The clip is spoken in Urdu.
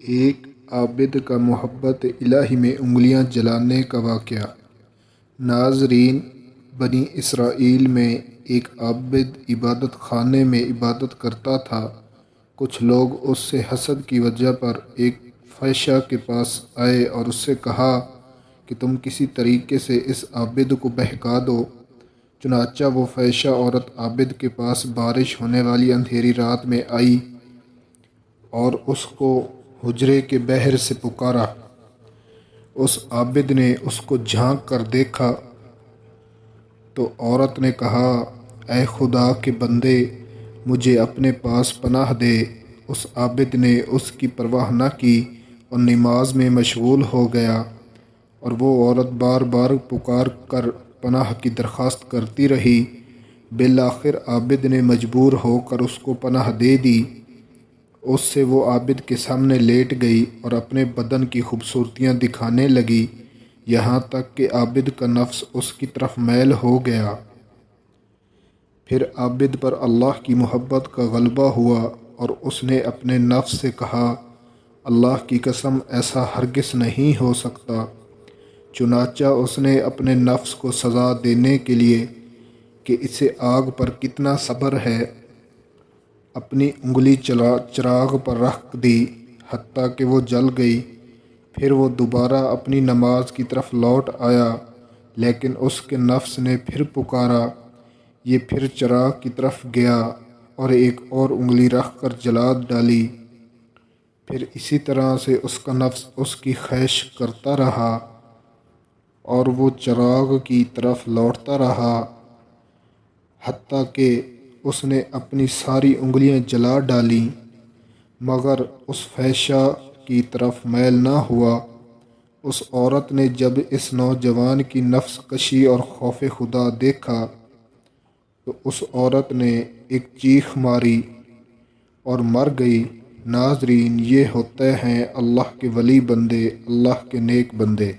ایک عابد کا محبت الہی میں انگلیاں جلانے کا واقعہ۔ ناظرین، بنی اسرائیل میں ایک عابد عبادت خانے میں عبادت کرتا تھا۔ کچھ لوگ اس سے حسد کی وجہ پر ایک فحشہ کے پاس آئے اور اس سے کہا کہ تم کسی طریقے سے اس عابد کو بہکا دو۔ چنانچہ وہ فحشہ عورت عابد کے پاس بارش ہونے والی اندھیری رات میں آئی اور اس کو حجرے کے بہر سے پکارا۔ اس عابد نے اس کو جھانک کر دیکھا تو عورت نے کہا، اے خدا کے بندے، مجھے اپنے پاس پناہ دے۔ اس عابد نے اس کی پرواہ نہ کی اور نماز میں مشغول ہو گیا، اور وہ عورت بار بار پکار کر پناہ کی درخواست کرتی رہی۔ بالآخر عابد نے مجبور ہو کر اس کو پناہ دے دی۔ اس سے وہ عابد کے سامنے لیٹ گئی اور اپنے بدن کی خوبصورتیاں دکھانے لگی، یہاں تک کہ عابد کا نفس اس کی طرف میل ہو گیا۔ پھر عابد پر اللہ کی محبت کا غلبہ ہوا اور اس نے اپنے نفس سے کہا، اللہ کی قسم، ایسا ہرگز نہیں ہو سکتا۔ چنانچہ اس نے اپنے نفس کو سزا دینے کے لیے کہ اسے آگ پر کتنا صبر ہے، اپنی انگلی چراغ پر رکھ دی، حتیٰ کہ وہ جل گئی۔ پھر وہ دوبارہ اپنی نماز کی طرف لوٹ آیا، لیکن اس کے نفس نے پھر پکارا۔ یہ پھر چراغ کی طرف گیا اور ایک اور انگلی رکھ کر جلا ڈالی۔ پھر اسی طرح سے اس کا نفس اس کی خواہش کرتا رہا اور وہ چراغ کی طرف لوٹتا رہا، حتیٰ کہ اس نے اپنی ساری انگلیاں جلا ڈالیں، مگر اس فحشہ کی طرف میل نہ ہوا۔ اس عورت نے جب اس نوجوان کی نفس کشی اور خوف خدا دیکھا تو اس عورت نے ایک چیخ ماری اور مر گئی۔ ناظرین، یہ ہوتے ہیں اللہ کے ولی بندے، اللہ کے نیک بندے۔